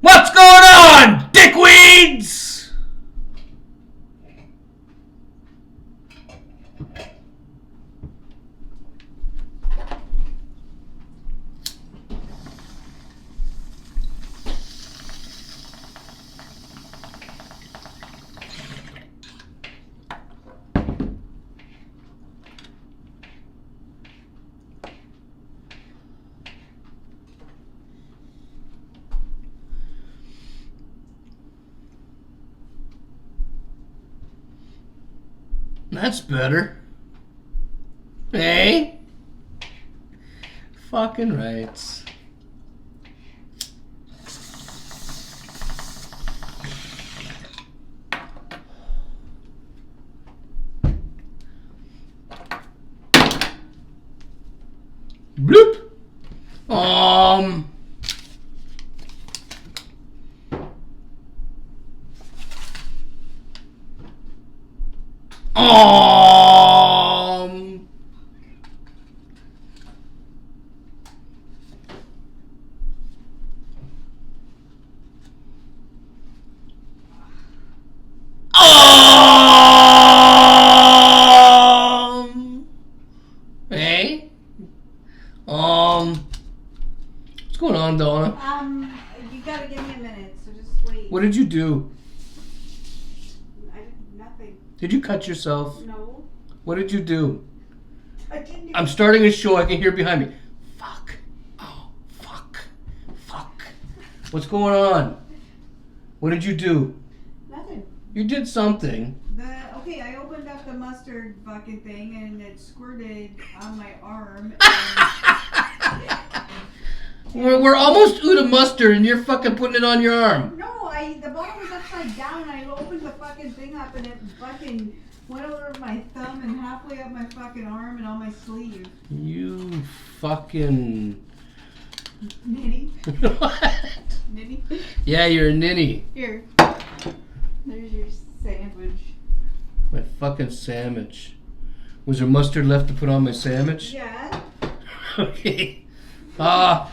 What's going on, dickweeds? That's better. Hey? Fucking rights. Bloop. Um. Hey? What's going on, Donna? You gotta give me a minute, so just wait. What did you do? I did nothing. Did you cut yourself? No. What did you do? I didn't. I'm starting a show. I can hear behind me. Fuck. Oh, fuck. Fuck. What's going on? What did you do? Nothing. You did something. Okay, I opened up the mustard fucking thing and it squirted on my arm. We're almost out of mustard and you're fucking putting it on your arm. No, the bottle was upside down and I opened the fucking thing up and it fucking went over my thumb and halfway up my fucking arm and on my sleeve. You fucking... Nitty? What? Nitty? Yeah, you're a ninny. Here. There's your sandwich. My fucking sandwich. Was there mustard left to put on my sandwich? Yeah. Okay. Well,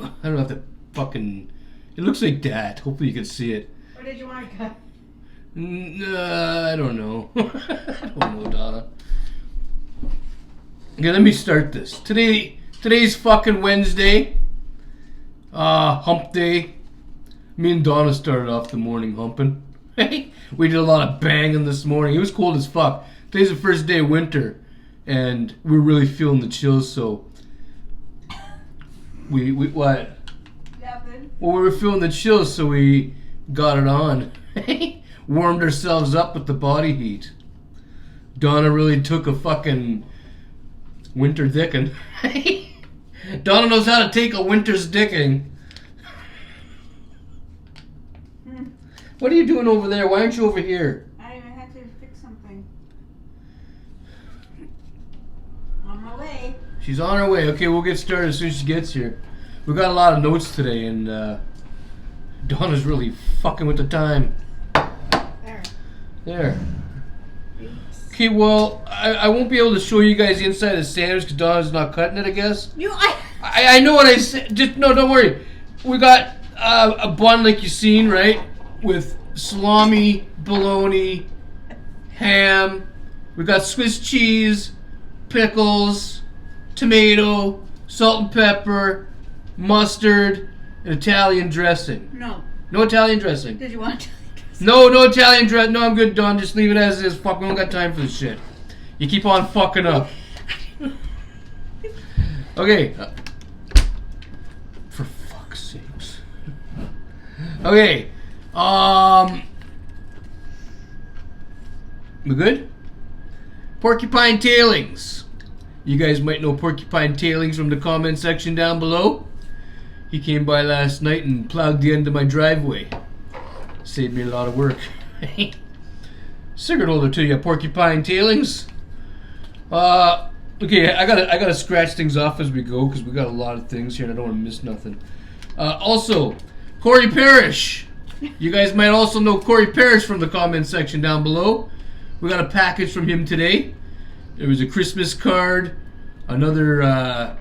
I don't have to fucking... It looks like that. Hopefully you can see it. Or did you want to cut? I don't know. I don't know, Donna. Okay, let me start this. Today's fucking Wednesday. Hump day. Me and Donna started off the morning humping. We did a lot of banging this morning. It was cold as fuck. Today's the first day of winter. And we're really feeling the chills, so... We what? Nothing. Well, we were feeling the chills, so we got it on. Warmed ourselves up with the body heat. Donna really took a fucking winter dicking. Donna knows how to take a winter's dicking. What are you doing over there? Why aren't you over here? I had to fix something. On my way. She's on her way. Okay, we'll get started as soon as she gets here. We got a lot of notes today, and Donna's really fucking with the time. There. Okay, well, I won't be able to show you guys the inside of the sandwich because Donna's not cutting it, I guess. I know what I said. Just no, don't worry. We got a bun like you've seen, right? With salami, bologna, ham. We got Swiss cheese, pickles, tomato, salt and pepper, mustard, and Italian dressing. No. No Italian dressing. Did you want Italian dressing? No Italian dressing. No, I'm good, Don. Just leave it as is. Fuck, we don't got time for this shit. You keep on fucking up. Okay. For fuck's sakes. Okay. We good? Porcupine tailings. You guys might know porcupine tailings from the comment section down below. He came by last night and plowed the end of my driveway. Saved me a lot of work. Cigrit holder to you, porcupine tailings. Okay, I gotta scratch things off as we go because we got a lot of things here and I don't want to miss nothing. Also, Corey Parrish. You guys might also know Corey Parrish from the comment section down below. We got a package from him today. It was a Christmas card, another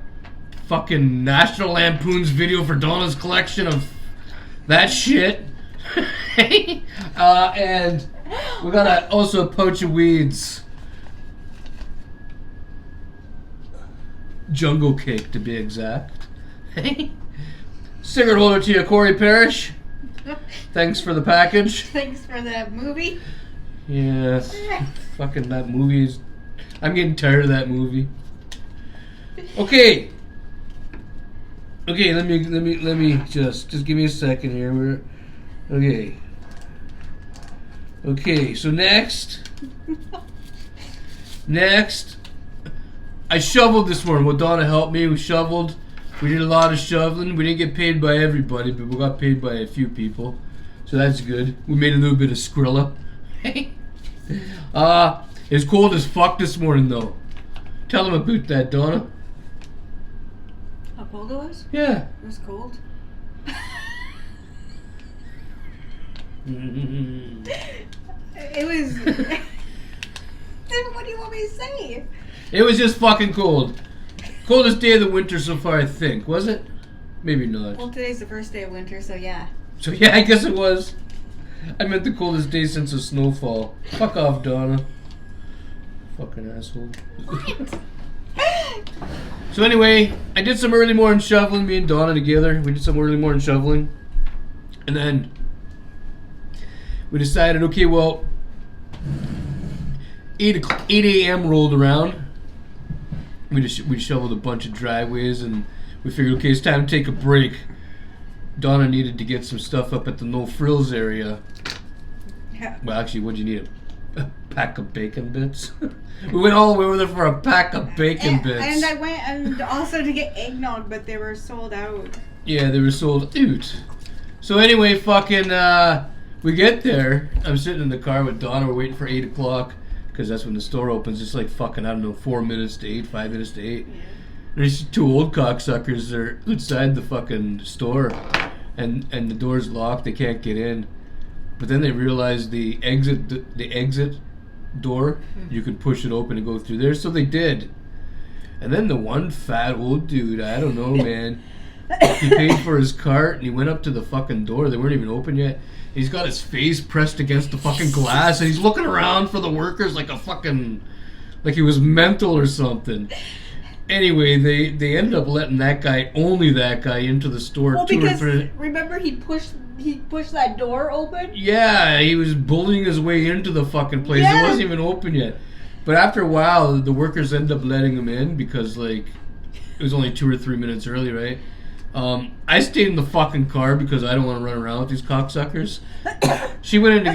fucking National Lampoon's video for Donna's collection of that shit. And we got also a pouch of weeds. Jungle cake, to be exact. Cigarette holder to you, Corey Parrish. Thanks for the package. Thanks for that movie. Yes. Fucking that movie is... I'm getting tired of that movie. Okay. Okay, let me just give me a second here. Okay, so next, I shoveled this morning. Well, Donna helped me. We shoveled. We did a lot of shoveling. We didn't get paid by everybody, but we got paid by a few people. So that's good. We made a little bit of Skrilla. It's cold as fuck this morning, though. Tell them about that, Donna. How cold it was? Yeah. It was cold. It was... Then what do you want me to say? It was just fucking cold. Coldest day of the winter so far, I think. Was it? Maybe not. Well, today's the first day of winter, so yeah. So yeah, I guess it was. I meant the coldest day since the snowfall. Fuck off, Donna. Fucking asshole. What? So anyway, I did some early morning shoveling, me and Donna together. We did some early morning shoveling. And then we decided, okay, well, 8 a.m. rolled around. We shoveled a bunch of driveways, and we figured, okay, it's time to take a break. Donna needed to get some stuff up at the No Frills area. Yeah. Well, actually, what'd you need? A pack of bacon bits? We went all the way over there for a pack of bacon bits. And I went and also to get eggnog, but they were sold out. Yeah, they were sold out. So anyway, fucking, we get there. I'm sitting in the car with Donna. We're waiting for 8 o'clock. Because that's when the store opens. It's like fucking, I don't know, 4 minutes to 8, 5 minutes to 8. Yeah. There's two old cocksuckers. They're outside the fucking store. And the door's locked. They can't get in. But then they realize the exit door, you could push it open and go through there. So they did. And then the one fat old dude, I don't know, man. He paid for his cart and he went up to the fucking door. They weren't even open yet. He's got his face pressed against the fucking glass and he's looking around for the workers like he was mental or something. Anyway, they ended up letting only that guy into the store. Well, because remember he pushed that door open? Yeah, he was bullying his way into the fucking place. Yeah. It wasn't even open yet. But after a while, the workers ended up letting him in because, like, it was only 2 or 3 minutes early, right? I stayed in the fucking car because I don't want to run around with these cocksuckers. She went in to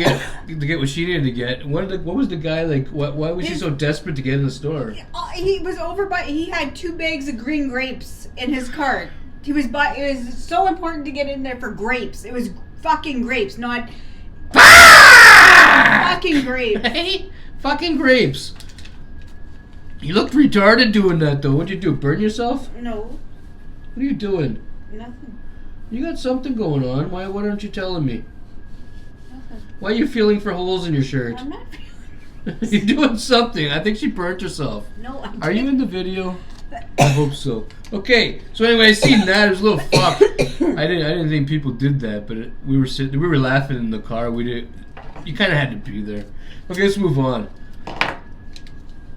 get what she needed to get. What was the guy like? Why was she so desperate to get in the store? He was he had 2 bags of green grapes in his cart. It was so important to get in there for grapes. It was fucking grapes, not fucking grapes. Hey, fucking grapes. You looked retarded doing that though. What'd you do? Burn yourself? No. What are you doing? Nothing. You got something going on. Why aren't you telling me? Nothing. Why are you feeling for holes in your shirt? I'm not feeling. You're doing something. I think she burnt herself. No, I didn't. Are you in the video? I hope so. Okay, so anyway, I seen that. It was a little fucked. I didn't think people did that, but we were laughing in the car. You kind of had to be there. Okay, let's move on.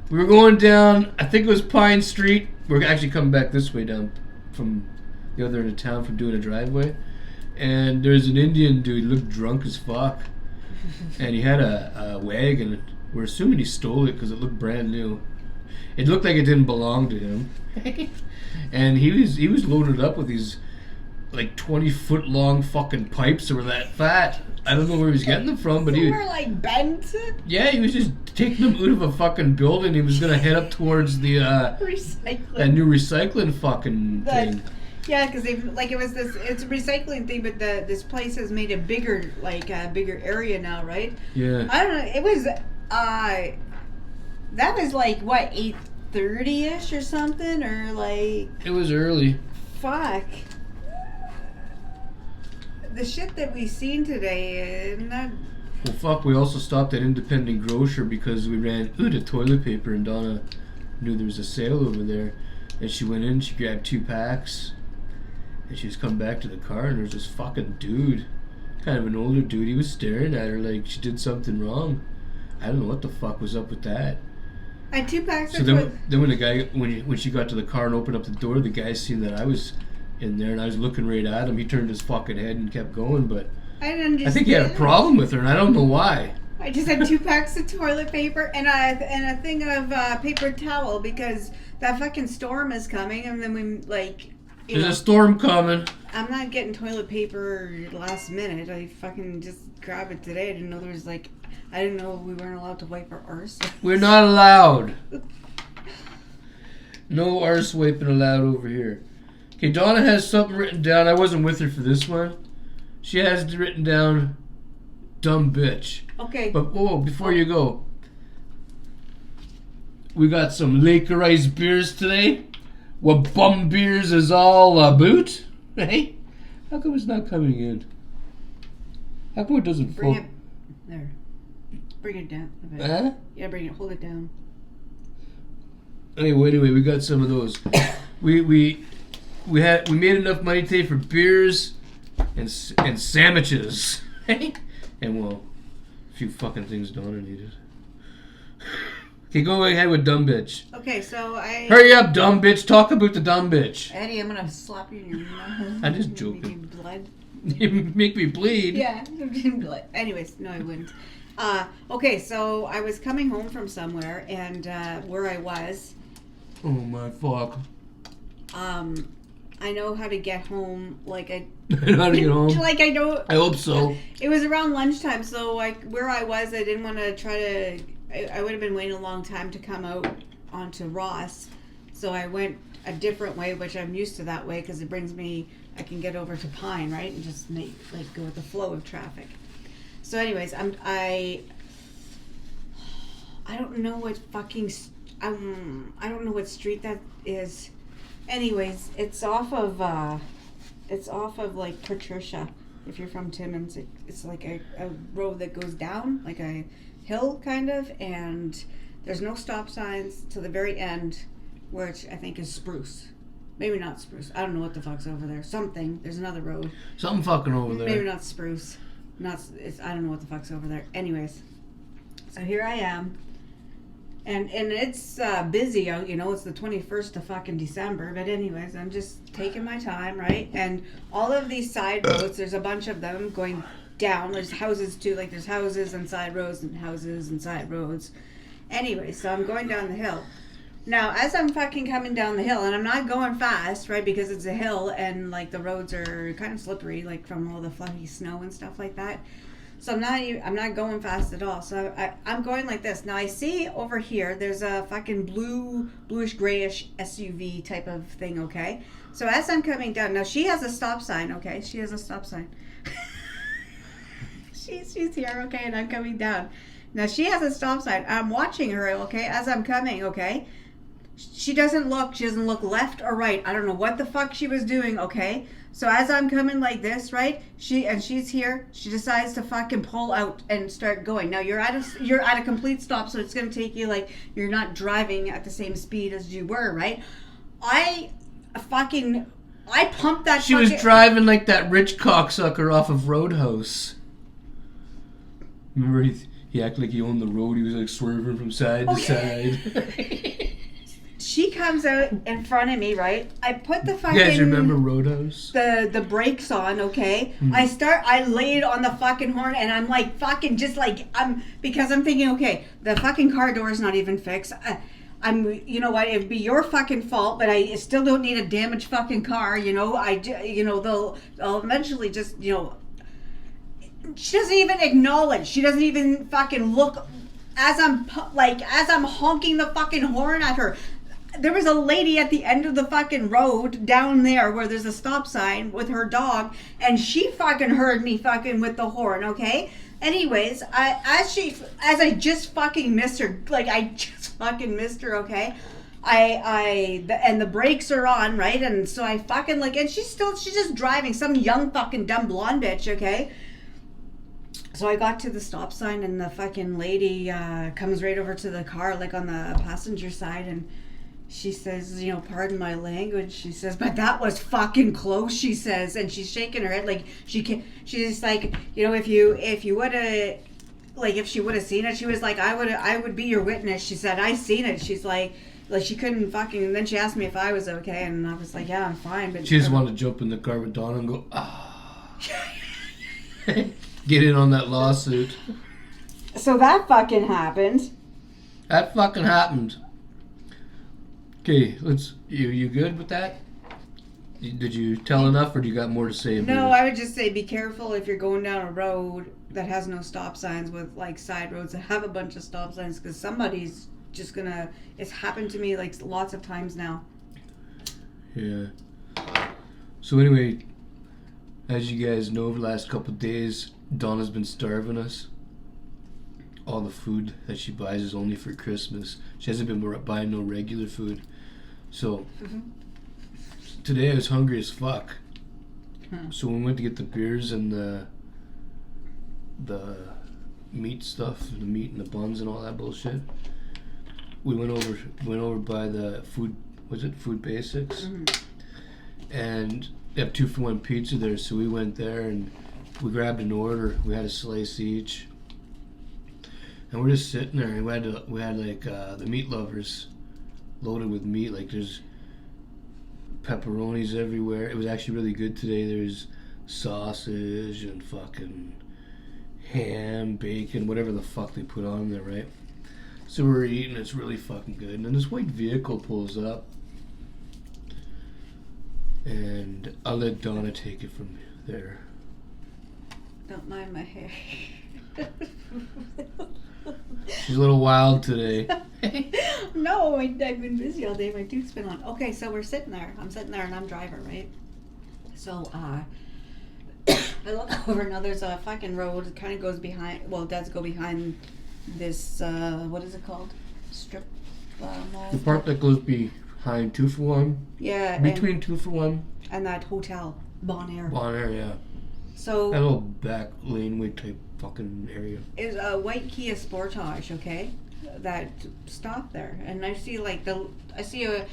We were going down. I think it was Pine Street. We're actually coming back this way down from the other end of town from doing a driveway, and there's an Indian dude, looked drunk as fuck, and he had a wagon. We're assuming he stole it because it looked brand new. It looked like it didn't belong to him. And he was loaded up with these like 20-foot long fucking pipes that were that fat. I don't know where he was getting them from, but they were like bent. Yeah, he was just taking them out of a fucking building. He was gonna head up towards the recycling. That new recycling fucking thing. Yeah, because it's a recycling thing, but this place has made it bigger, like a bigger area now, right? Yeah. I don't know. It was that was like what 8:30ish or something, or like. It was early. Fuck. The shit that we seen today, Well, fuck, we also stopped at Independent Grocer because we ran out of toilet paper and Donna knew there was a sale over there. And she went in, she grabbed 2 packs, and she was coming back to the car, and there was this fucking dude, kind of an older dude. He was staring at her like she did something wrong. I don't know what the fuck was up with that. I had 2 packs. So then when the guy, when she got to the car and opened up the door, the guy seen that I was in there, and I was looking right at him. He turned his fucking head and kept going, but I think he had a problem with her, and I don't know why. I just had 2 packs of toilet paper and a thing of paper towel because that fucking storm is coming, and then we There's a storm coming. I'm not getting toilet paper last minute. I fucking just grabbed it today. I didn't know I didn't know we weren't allowed to wipe our arse. We're not allowed. No arse wiping allowed over here. Okay, Donna has something written down. I wasn't with her for this one. She has written down, dumb bitch. Okay. But before you go, we got some Lakerized beers today. What bum beers is all about? Hey, how come it's not coming in? How come it doesn't bring it there? Bring it down a bit. Huh? Yeah, bring it. Hold it down. Anyway, we got some of those. we made enough money today for beers and sandwiches. Hey, and a few fucking things Donna needed. Okay, go ahead with dumb bitch. Okay, so Hurry up, dumb bitch. Talk about the dumb bitch. Eddie, I'm gonna slap you in your mouth. I'm just joking. Make you blood. You make me bleed. Yeah, blood. Anyways, no, I wouldn't. Okay, so I was coming home from somewhere, and where I was. Oh my fuck. I know how to get home. Like I know how to get home. Like I know. I hope so. It was around lunchtime, so where I was, I didn't want to try to. I would have been waiting a long time to come out onto Ross, so I went a different way, which I'm used to that way because it brings me. I can get over to Pine, right, and just go with the flow of traffic. So, anyways, I don't know what fucking I don't know what street that is. Anyways, it's off of like Patricia. If you're from Timmins, it's like a road that goes down like a hill kind of, and there's no stop signs to the very end, which I think is Spruce. Maybe not Spruce. I don't know what the fuck's over there. Something. There's another road. Something fucking over there. Maybe not Spruce. I don't know what the fuck's over there. Anyways, so here I am, and it's busy. You know, it's the 21st of fucking December. But anyways, I'm just taking my time, right? And all of these side roads, there's a bunch of them going down. There's houses too. Like there's houses and side roads and houses and side roads. Anyway, so I'm going down the hill. Now, as I'm fucking coming down the hill, and I'm not going fast, right, because it's a hill, and, like, the roads are kind of slippery, like, from all the fluffy snow and stuff like that. So I'm not going fast at all. So I'm going like this. Now, I see over here, there's a fucking bluish, grayish SUV type of thing, okay? So as I'm coming down, now, she has a stop sign, okay? She has a stop sign. she's here, okay, and I'm coming down. Now, she has a stop sign. I'm watching her, okay, as I'm coming, okay? She doesn't look left or right. I don't know what the fuck she was doing, okay? So as I'm coming like this, right? She's here. She decides to fucking pull out and start going. Now you're at a complete stop, so it's gonna take you like you're not driving at the same speed as you were, right? I pumped that. She was driving like that rich cocksucker off of Roadhouse. Remember he acted like he owned the road. He was like swerving from side to side. She comes out in front of me, right? I put the fucking... You guys remember Roadhouse? The brakes on, okay? I laid on the fucking horn, and I'm like fucking just like... Because I'm thinking, okay, the fucking car door is not even fixed. You know what? It'd be your fucking fault, but I still don't need a damaged fucking car, you know? They'll eventually just, you know... She doesn't even acknowledge. She doesn't even fucking look... As I'm honking the fucking horn at her... There was a lady at the end of the fucking road down there where there's a stop sign with her dog, and she fucking heard me fucking with the horn, okay? Anyways, as I just fucking missed her, like I just fucking missed her, okay? And the brakes are on, right? And so I fucking like, and she's just driving, some young fucking dumb blonde bitch, okay? So I got to the stop sign, and the fucking lady comes right over to the car, like on the passenger side, and she says, you know, pardon my language. She says, but that was fucking close. She says, and she's shaking her head like she can. She's just like, you know, if you would have, like, if she would have seen it, she was like, I would be your witness. She said, I seen it. She's like she couldn't fucking. And then she asked me if I was okay, and I was like, yeah, I'm fine. But she just wanted to jump in the car with Donna and go, get in on that lawsuit. So that fucking happened. That fucking happened. Okay, you good with that? Did you tell enough, or do you got more to say about it? No, I would just say be careful if you're going down a road that has no stop signs with, like, side roads that have a bunch of stop signs, because somebody's just gonna... It's happened to me, like, lots of times now. Yeah. So anyway, as you guys know, over the last couple of days, Donna's been starving us. All the food that she buys is only for Christmas. She hasn't been buying no regular food. So today I was hungry as fuck. So we went to get the beers and the meat stuff, the meat and the buns and all that bullshit. We went over by the food. Was it Food Basics? And they have 2-for-1 pizza there. So we went there and we grabbed an order. We had a slice each. And we're just sitting there, and we had like the meat lovers loaded with meat. Like, there's pepperonis everywhere. It was actually really good today. There's sausage and fucking ham, bacon, whatever the fuck they put on there, right? So we're eating. It's really fucking good. And then this white vehicle pulls up, and I'll let Donna take it from there. Don't mind my hair. She's a little wild today. No, I've been busy all day. My tooth's been on. Okay, so we're sitting there. I'm sitting there and I'm driving, right? So, I look over. Now there's a fucking road. It kind of goes behind. Well, it does go behind this, what is it called? Strip mall. The part that goes behind 2-for-1? Yeah. Between 2-for-1? And that hotel, Bon Air. Bon Air, yeah. So that little back laneway type fucking area. Is a white Kia Sportage, okay? That stopped there, and I see a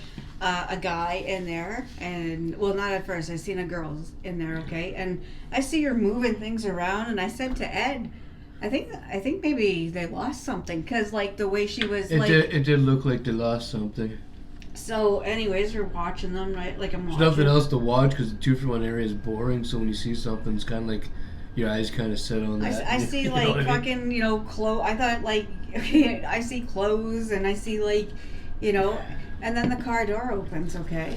guy in there, and well, not at first. I seen a girl in there, okay, and I see her moving things around, and I said to Ed, I think maybe they lost something, cause like the way she was, it did look like they lost something. So, anyways, we're watching them, right? Like, I'm watching. There's nothing else to watch because the 2-for-1 area is boring. So when you see something, it's kind of like your eyes kind of set on that. I see like fucking, you know, clothes. I thought like I see clothes and I see like, you know, and then the car door opens. Okay.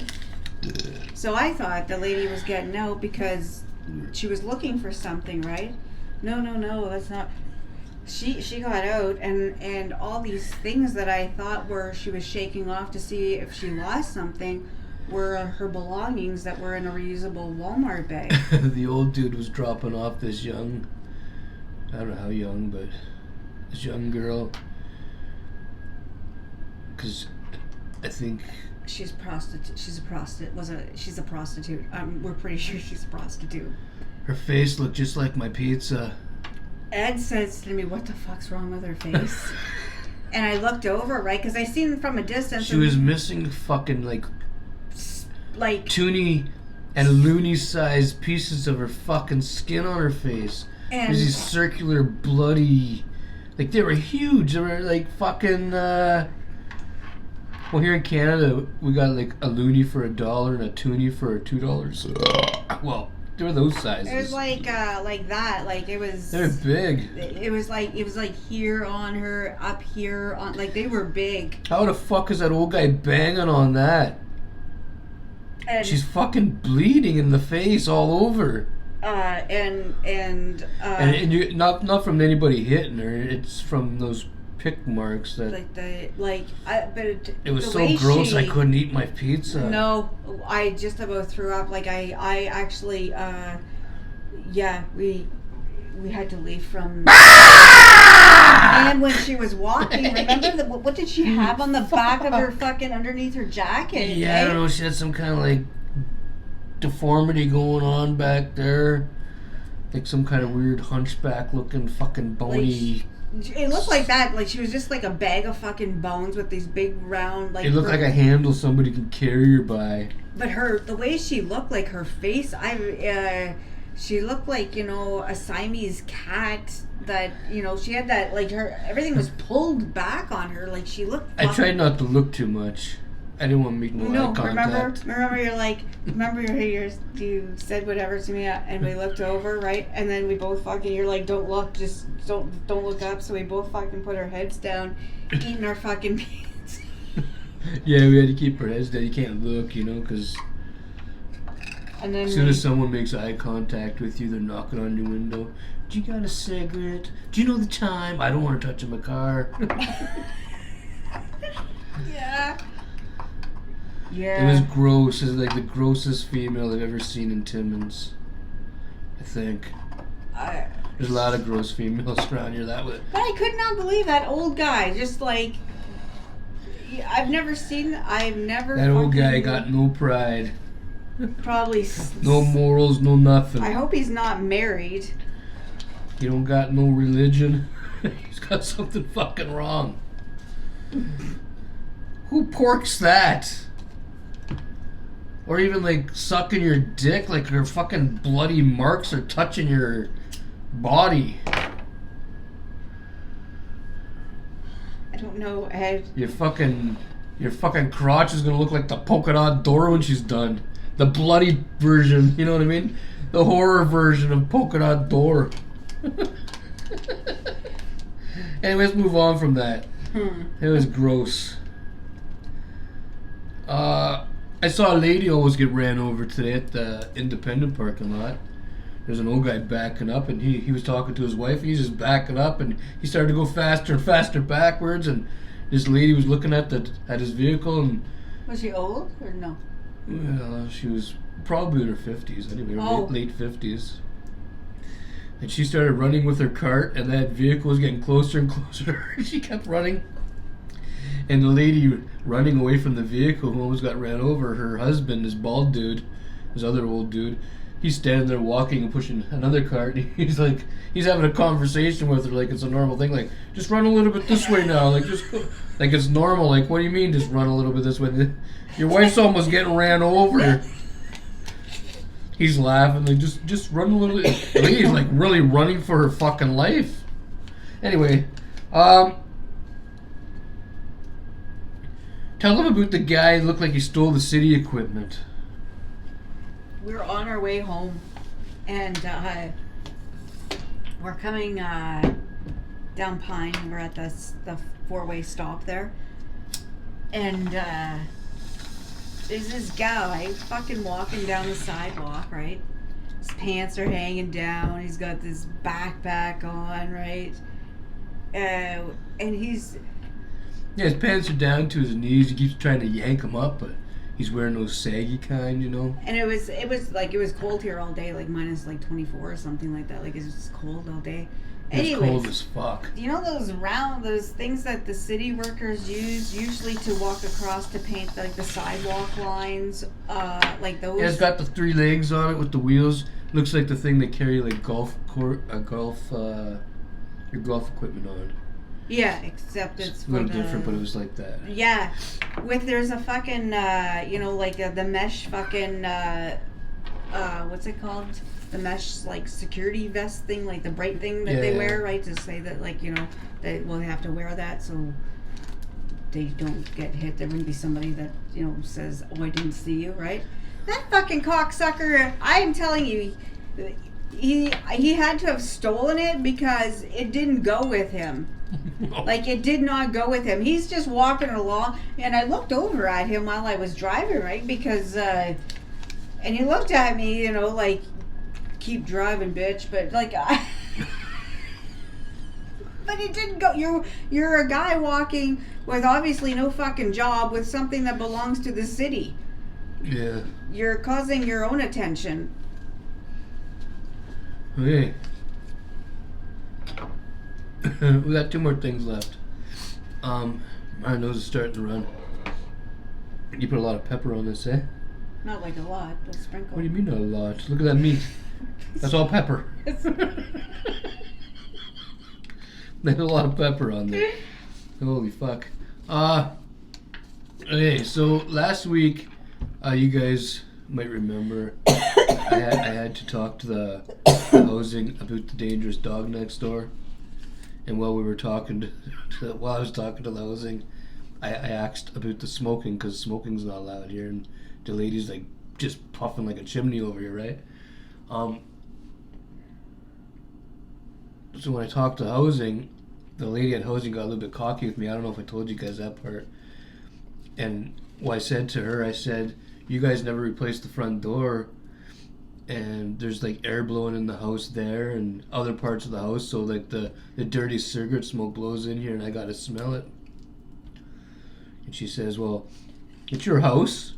So I thought the lady was getting out because she was looking for something, right? No, that's not. She got out, and all these things that I thought were she was shaking off to see if she lost something were her belongings that were in a reusable Walmart bag. The old dude was dropping off this young, I don't know how young, but this young girl, because I think she's a prostitute. She's a prostitute. We're pretty sure she's a prostitute. Her face looked just like my pizza. Ed says to me, what the fuck's wrong with her face? And I looked over, right? Because I seen from a distance. She was missing fucking like toony and loony sized pieces of her fucking skin on her face. And there's these circular bloody, like they were huge. They were like fucking, well, here in Canada, we got like a loony for $1 and a toonie for $2. Well, they were those sizes. It was like that. Like it was. They're big. It was like here on her, up here on, like they were big. How the fuck is that old guy banging on that? And she's fucking bleeding in the face all over. And you, not from anybody hitting her. It's from those pick marks that. It was so gross. I couldn't eat my pizza. No, I just about threw up. Like I actually, we had to leave from. And when she was walking, remember what did she have on the back of her fucking underneath her jacket? Yeah, I don't know. She had some kind of like deformity going on back there, like some kind of weird hunchback looking fucking bony It looked like that. Like she was just like a bag of fucking bones with these big round like. It looked like a handle somebody can carry her by. But the way she looked, like her face, she looked like, you know, a Siamese cat. That, you know, she had that, like, everything was pulled back on her. Like, she looked. I tried not to look too much. I didn't want to make no eye contact. Remember you're like, you said whatever to me and we looked over, right? And then we both fucking, you're like, don't look, just don't look up. So we both fucking put our heads down, eating our fucking beans. Yeah, we had to keep our heads down. You can't look, you know, because as soon as someone makes eye contact with you, they're knocking on your window. Do you got a cigarette? Do you know the time? I don't want to touch in my car. Yeah. Yeah. It was gross. It was like the grossest female I've ever seen in Timmins. I think. There's a lot of gross females around here that way. But I could not believe that old guy. Just like, I've never. That old guy got no pride. Probably. No morals, no nothing. I hope he's not married. He don't got no religion. He's got something fucking wrong. Who porks that? Or even like sucking your dick, like your fucking bloody marks are touching your body. I don't know, Ed. Your fucking crotch is gonna look like the polka dot door when she's done. The bloody version, you know what I mean? The horror version of polka dot door. Anyway, let's move on from that. It was gross. I saw a lady almost get ran over today at the Independent parking lot. There's an old guy backing up, and he was talking to his wife, and he's just backing up, and he started to go faster and faster backwards, and this lady was looking at his vehicle, and... Was she old, or no? Well, she was probably in her 50s, anyway, late 50s. And she started running with her cart, and that vehicle was getting closer and closer to her. She kept running. And the lady running away from the vehicle who almost got ran over, her husband, this bald dude, this other old dude, he's standing there walking and pushing another cart. He's having a conversation with her like it's a normal thing. Like, just run a little bit this way now. Like, just go. Like it's normal. Like, what do you mean just run a little bit this way? Your wife's almost getting ran over. He's laughing. Like, just run a little bit. The lady's like really running for her fucking life. Anyway, tell them about the guy who looked like he stole the city equipment. We were on our way home, and we're coming down Pine. We're at the four-way stop there, and there's this guy fucking walking down the sidewalk, right? His pants are hanging down. He's got this backpack on, right? And he's... Yeah, his pants are down to his knees. He keeps trying to yank them up, but he's wearing those saggy kind, you know. And it was cold here all day, like minus like 24 or something like that. Like it was cold all day. It's cold as fuck. You know those things that the city workers use usually to walk across to paint like the sidewalk lines, like those. Yeah, it's got the 3 legs on it with the wheels. Looks like the thing they carry like your golf equipment on. Yeah, except it's a little different, but it was like that. Yeah, there's a fucking like the mesh fucking what's it called? The mesh like security vest thing, like the bright thing that they wear, right? To say that like they have to wear that so they don't get hit. There wouldn't be somebody that says, "Oh, I didn't see you," right? That fucking cocksucker! I am telling you. He had to have stolen it because it didn't go with him. No. Like, it did not go with him. He's just walking along, and I looked over at him while I was driving, right? Because, and he looked at me, like, keep driving, bitch. But, like, but it didn't go. You're a guy walking with obviously no fucking job with something that belongs to the city. Yeah. You're causing your own attention. Okay. We got 2 more things left. My nose is starting to run. You put a lot of pepper on this, eh? Not like a lot, but sprinkle. What do you mean not a lot? Look at that meat. That's all pepper. There's a lot of pepper on there. Holy fuck. Okay, so last week, you guys might remember I had to talk to the housing about the dangerous dog next door. And while we were talking while I was talking to the housing, I asked about the smoking, because smoking's not allowed here, and the lady's like just puffing like a chimney over here, right? So when I talked to housing, the lady at housing got a little bit cocky with me. I don't know if I told you guys that part. And what I said to her, I said, you guys never replaced the front door, and there's like air blowing in the house there and other parts of the house, so like the dirty cigarette smoke blows in here and I gotta smell it. And she says, well, it's your house.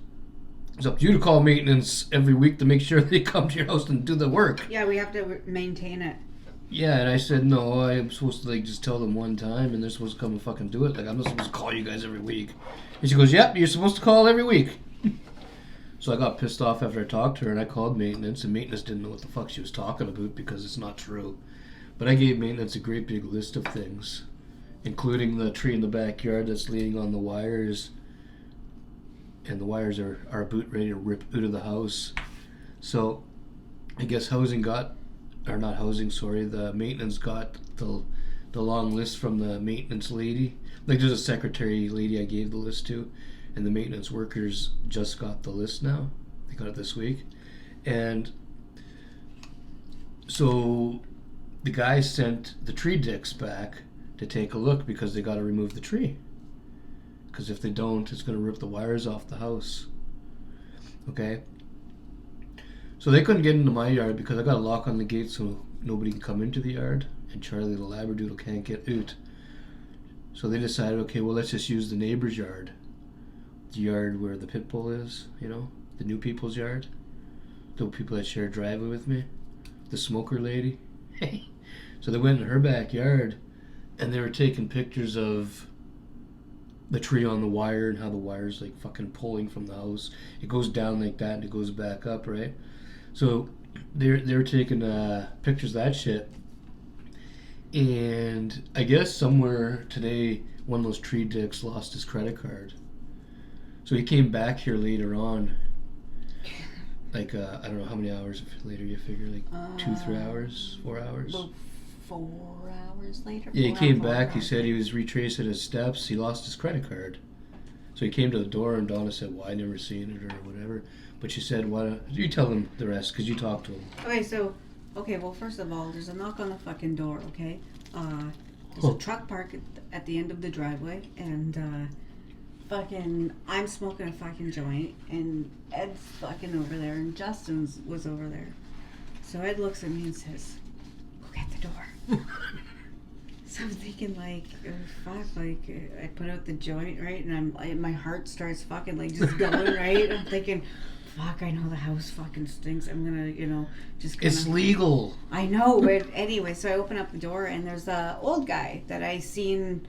It's up to you to call maintenance every week to make sure they come to your house and do the work. Yeah, we have to maintain it. Yeah, and I said, no, I'm supposed to like just tell them one time and they're supposed to come and fucking do it. Like, I'm not supposed to call you guys every week. And she goes, yep, you're supposed to call every week. So I got pissed off after I talked to her, and I called maintenance, and maintenance didn't know what the fuck she was talking about because it's not true. But I gave maintenance a great big list of things, including the tree in the backyard that's leaning on the wires, and the wires are about ready to rip out of the house. So I guess the maintenance got the long list from the maintenance lady. Like, there's a secretary lady I gave the list to, and the maintenance workers just got the list now. They got it this week. And so the guy sent the tree dicks back to take a look because they got to remove the tree. Because if they don't, it's going to rip the wires off the house. Okay? So they couldn't get into my yard because I got a lock on the gate so nobody can come into the yard, and Charlie the Labradoodle can't get out. So they decided, okay, well, let's just use the neighbor's yard. The yard where the pit bull is, you know, the new people's yard. The people that share a driveway with me. The smoker lady. So they went in her backyard, and they were taking pictures of the tree on the wire and how the wire's like fucking pulling from the house. It goes down like that and it goes back up, right? So they're taking pictures of that shit. And I guess somewhere today, one of those tree dicks lost his credit card. So he came back here later on, like, I don't know how many hours later you figure, like 2, 3 hours, 4 hours? About 4 hours later. Yeah, he came back, he said he was retracing his steps, he lost his credit card. So he came to the door and Donna said, well, I never seen it or whatever. But she said, why don't you tell him the rest, because you talked to him. Okay, well, first of all, there's a knock on the fucking door, okay? There's a truck parked at the end of the driveway, and I'm smoking a fucking joint, and Ed's fucking over there, and Justin's was over there. So Ed looks at me and says, go get the door. So I'm thinking, like, oh, fuck, like, I put out the joint, right, and my heart starts fucking, like, just going, right? I'm thinking, fuck, I know the house fucking stinks. I'm gonna, just kinda... It's legal. I know, but anyway, so I open up the door, and there's the old guy that I seen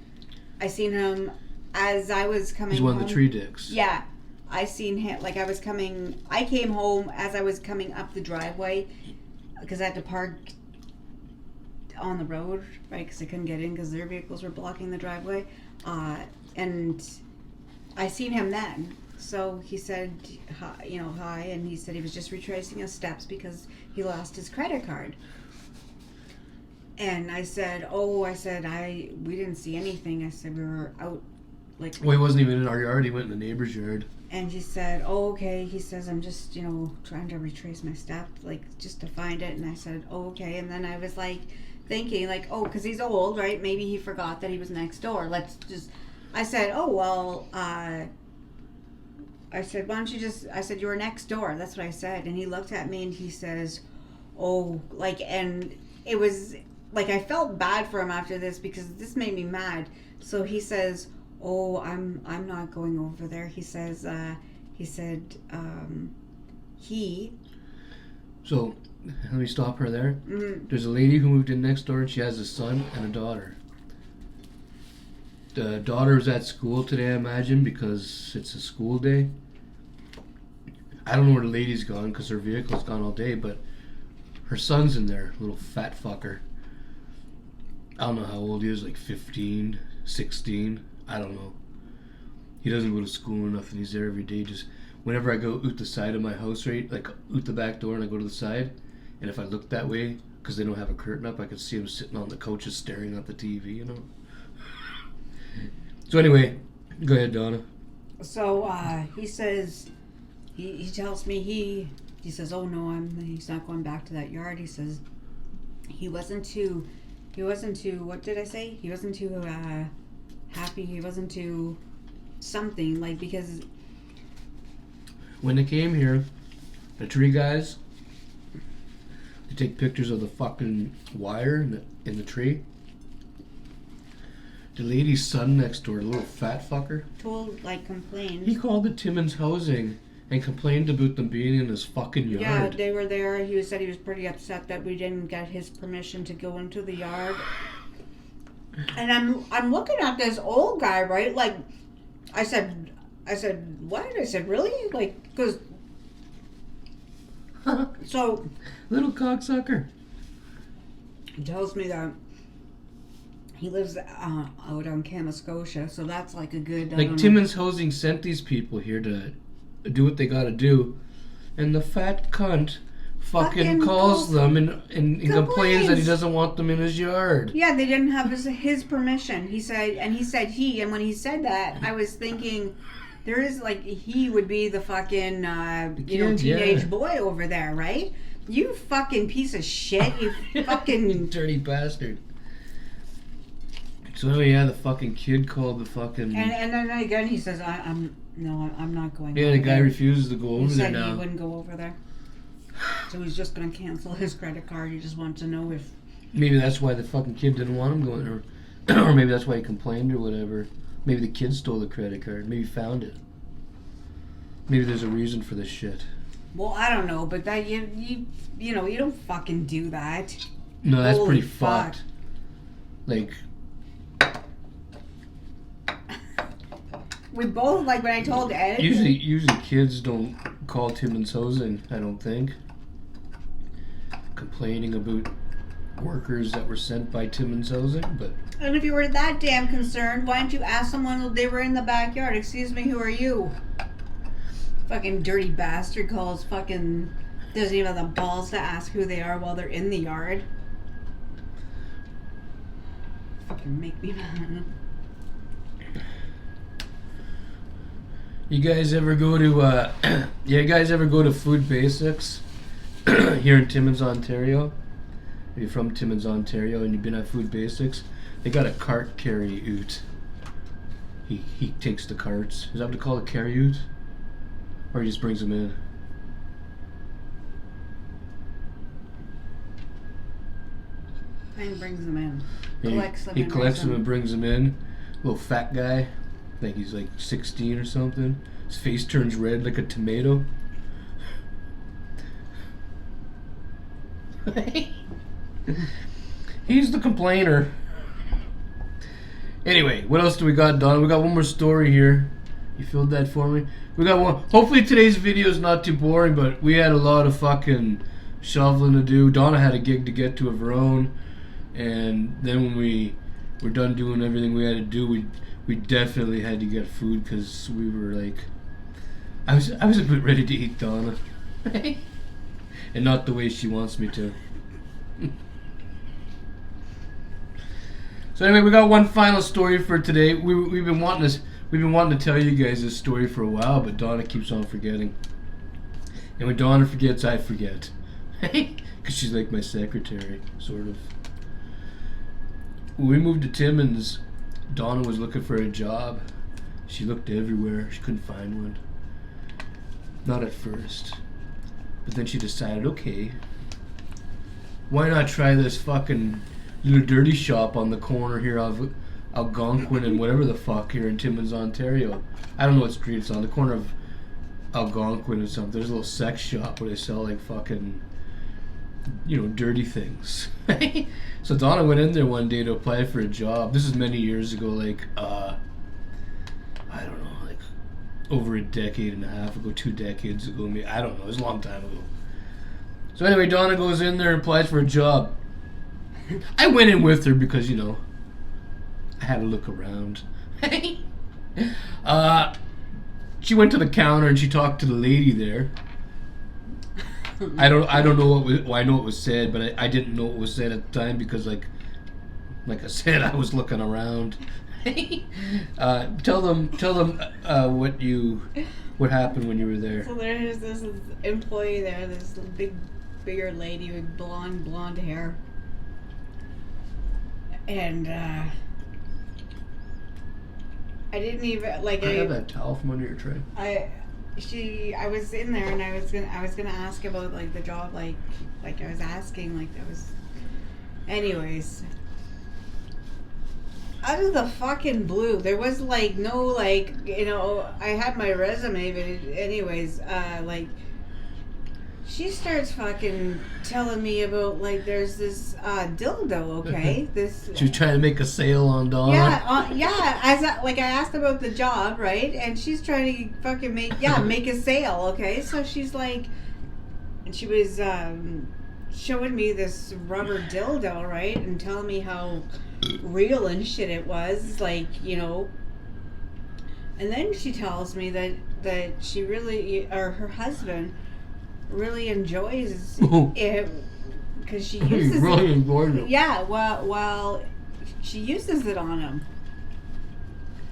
him as I was coming home. He's one of the tree dicks. Yeah. I seen him, like, I came home as I was coming up the driveway, because I had to park on the road, right, because I couldn't get in because their vehicles were blocking the driveway, and I seen him then. So he said, hi, and he said he was just retracing his steps because he lost his credit card. And I said, we didn't see anything. I said, we were out, like... Well, he wasn't even in our yard, he went in the neighbor's yard. And he said, oh, okay. He says, I'm just, trying to retrace my steps, like, just to find it. And I said, oh, okay. And then I was, like, thinking, like, oh, because he's old, right? Maybe he forgot that he was next door. I said, oh, well, I said, why don't you I said, you were next door. That's what I said. And he looked at me and he says, oh, like, and it was, like, I felt bad for him after this because this made me mad. So he says, oh, I'm not going over there. He said, So, let me stop her there. Mm-hmm. There's a lady who moved in next door and she has a son and a daughter. The daughter's at school today, I imagine, because it's a school day. I don't know where the lady's gone because her vehicle's gone all day, but her son's in there, little fat fucker. I don't know how old he is, like 15, 16. I don't know. He doesn't go to school or nothing. He's there every day. Just whenever I go out the side of my house, right, like out the back door and I go to the side, and if I look that way, because they don't have a curtain up, I can see him sitting on the couches staring at the TV, you know. So anyway, go ahead, Donna. So he says, he tells me he says, oh no, he's not going back to that yard. He says he wasn't too, what did I say? He wasn't too happy. He wasn't too something, like, because when they came here, the tree guys, they take pictures of the fucking wire in the tree. The lady's son next door, the little fat fucker, complained. He called the Timmins housing and complained about them being in his fucking yard. Yeah, they were there. He said he was pretty upset that we didn't get his permission to go into the yard. And I'm looking at this old guy, right? Like, I said, what? I said, really? Like, because so little cocksucker. He tells me that he lives out on Kamuskosha, so that's like a good... Like, Timmins Housing sent these people here to do what they gotta do, and the fat cunt fucking calls them and complains that he doesn't want them in his yard. Yeah, they didn't have his permission. He said, and when he said that, I was thinking, there is, like, he would be the fucking, teenage boy over there, right? You fucking piece of shit, you fucking... You dirty bastard. So yeah, the fucking kid called the fucking... And then again he says, I'm not going Yeah, over the guy there. refuses to go over there now. He said he wouldn't go over there. So he's just going to cancel his credit card. He just wants to know if... Maybe that's why the fucking kid didn't want him going, or maybe that's why he complained or whatever. Maybe the kid stole the credit card. Maybe he found it. Maybe there's a reason for this shit. Well, I don't know, but that you don't fucking do that. No, that's Holy pretty fucked. Like... We both, like, when I told Ed... Usually kids don't call Timmins Housing, I don't think. Complaining about workers that were sent by Timmins Housing, but... And if you were that damn concerned, why didn't you ask someone if they were in the backyard? Excuse me, who are you? Fucking dirty bastard calls fucking... Doesn't even have the balls to ask who they are while they're in the yard. Fucking make me mad. You guys ever go to Food Basics here in Timmins, Ontario? If you're from Timmins, Ontario, and you've been at Food Basics, they got a cart carry out. He takes the carts. Is that what they call it, carry out? Or he just brings them in? And brings them in. He collects them and brings them in. Little fat guy. I think he's like 16 or something. His face turns red like a tomato. He's the complainer. Anyway, what else do we got, Donna? We got one more story here. You filled that for me? We got one. Hopefully today's video is not too boring, but we had a lot of fucking shoveling to do. Donna had a gig to get to of her own. And then when we were done doing everything we had to do, we definitely had to get food because we were like, I was a bit ready to eat, Donna, and not the way she wants me to. So anyway, we got one final story for today. We've been wanting to tell you guys this story for a while, but Donna keeps on forgetting. And when Donna forgets, I forget, because she's like my secretary, sort of. When we moved to Timmins, Donna was looking for a job. She looked everywhere. She couldn't find one. Not at first. But then she decided, okay, why not try this fucking little dirty shop on the corner here of Algonquin and whatever the fuck here in Timmins, Ontario. I don't know what street it's on. The corner of Algonquin or something. There's a little sex shop where they sell like fucking, dirty things. So Donna went in there one day to apply for a job. This is many years ago, like, I don't know, like over a decade and a half ago, 2 decades ago, maybe. I don't know, it was a long time ago. So anyway, Donna goes in there and applies for a job. I went in with her because, you know, I had to look around. She went to the counter and she talked to the lady there. I don't know what was, well, I know it was said, but I didn't know what was said at the time because like I said, I was looking around. Tell them what happened when you were there. So there's this employee there, this bigger lady with blonde hair, and I didn't even like. I have that towel from under your tray. I was in there and I was gonna ask about like the job, like I was asking, like that was, anyways. Out of the fucking blue, there was like no, like, you know, I had my resume, but anyways, like, she starts fucking telling me about, like, there's this dildo, okay? This. She was trying to make a sale on Donna. Yeah, I asked about the job, right? And she's trying to fucking make a sale, okay? So she's like, and she was showing me this rubber dildo, right? And telling me how real and shit it was, like, you know. And then she tells me that she really, or her husband really enjoys it because she uses it. Yeah, well, she uses it on him.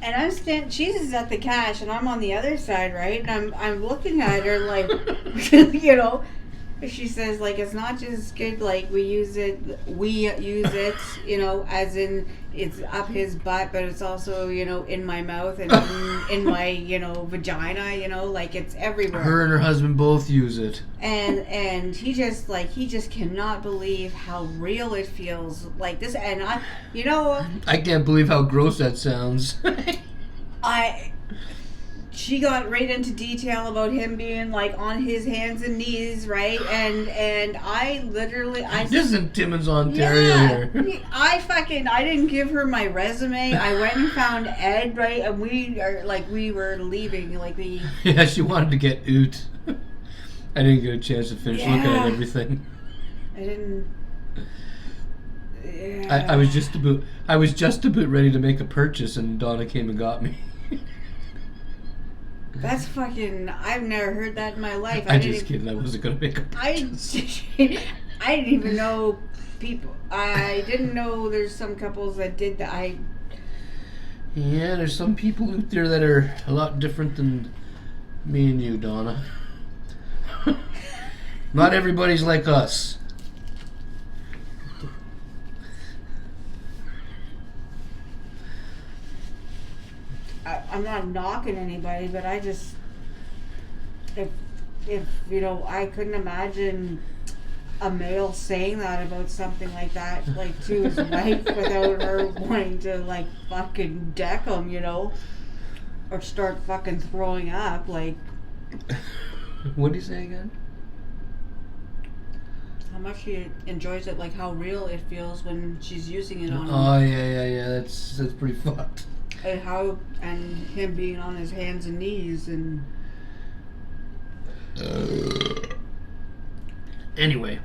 And she's at the cash and I'm on the other side, right? And I'm looking at her like, you know. She says, like, it's not just good, like, we use it, you know, as in it's up his butt, but it's also, you know, in my mouth and in my, you know, vagina, you know, like, it's everywhere. Her and her husband both use it. And he just cannot believe how real it feels like this. And you know. I can't believe how gross that sounds. She got right into detail about him being like on his hands and knees, right? And I literally, this is in Timmins, Ontario here. I didn't give her my resume. I went and found Ed, right? And we were leaving, like we. Yeah, she wanted to get oot. I didn't get a chance to finish looking at everything. I didn't. Yeah. I was just about ready to make a purchase, and Donna came and got me. That's fucking. I've never heard that in my life. I'm just kidding. I wasn't gonna make a purchase. I didn't even know people. I didn't know there's some couples that did that. Yeah, there's some people out there that are a lot different than me and you, Donna. Not everybody's like us. I'm not knocking anybody, but I just, if you know, I couldn't imagine a male saying that about something like that, like to his wife, without her wanting to like fucking deck him, you know, or start fucking throwing up, like. What did he say again? How much she enjoys it, like how real it feels when she's using it on him. Oh yeah. That's pretty fucked. And him being on his hands and knees and. Anyway,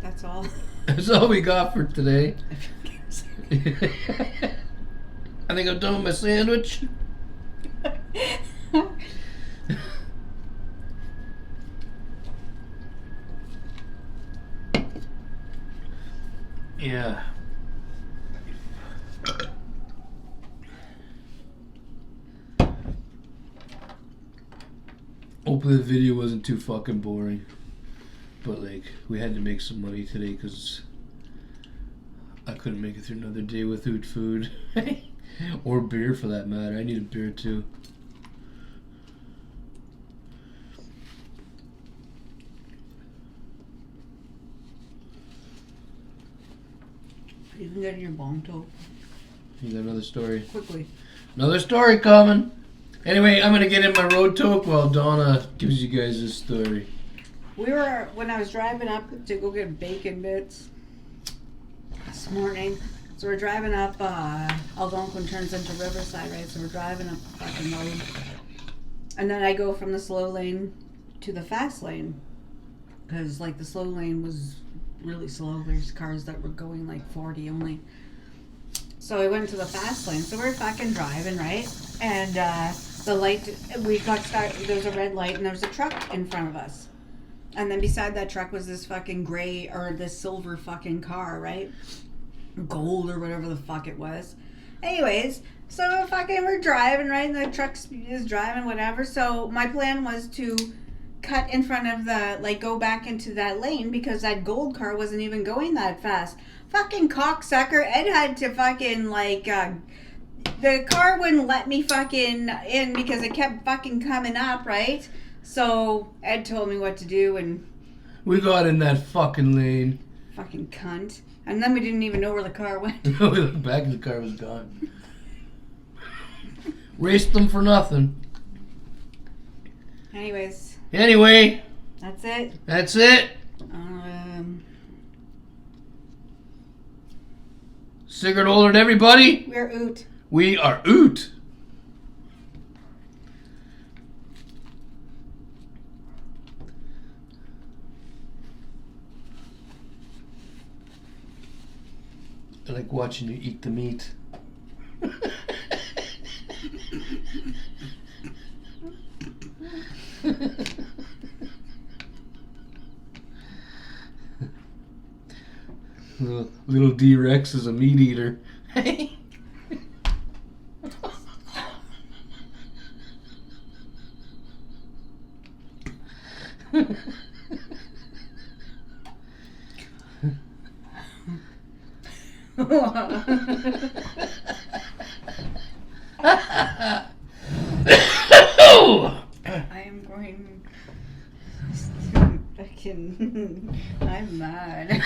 that's all. That's all we got for today. I think I'm done with my sandwich. Yeah. Hopefully the video wasn't too fucking boring. But like, we had to make some money today because I couldn't make it through another day without food. Or beer for that matter. I need a beer too. You can get in your bong toe. You got another story? Quickly. Another story coming. Anyway, I'm going to get in my road toke while Donna gives you guys this story. When I was driving up to go get bacon bits this morning, so we're driving up, Algonquin turns into Riverside, right? So we're driving up the fucking road. And then I go from the slow lane to the fast lane. Because, like, the slow lane was really slow. There's cars that were going like 40 only. So I went to the fast lane. So we're fucking driving, right? And the light, we got started. There was a red light and there was a truck in front of us. And then beside that truck was this fucking gray or this silver fucking car, right? Gold or whatever the fuck it was. Anyways, so fucking we're driving, right? And the truck is driving, whatever. So my plan was to cut in front of the, like, go back into that lane because that gold car wasn't even going that fast. Fucking cocksucker. Ed had to fucking, like, the car wouldn't let me fucking in because it kept fucking coming up, right? So Ed told me what to do and... We got in that fucking lane. Fucking cunt. And then we didn't even know where the car went. We looked back and the car was gone. Raced them for nothing. Anyway. That's it. That's it. Cigrit Olard, everybody. We're oot. We are oot. I like watching you eat the meat. Little D-Rex is a meat eater. I am going fucking... I'm mad.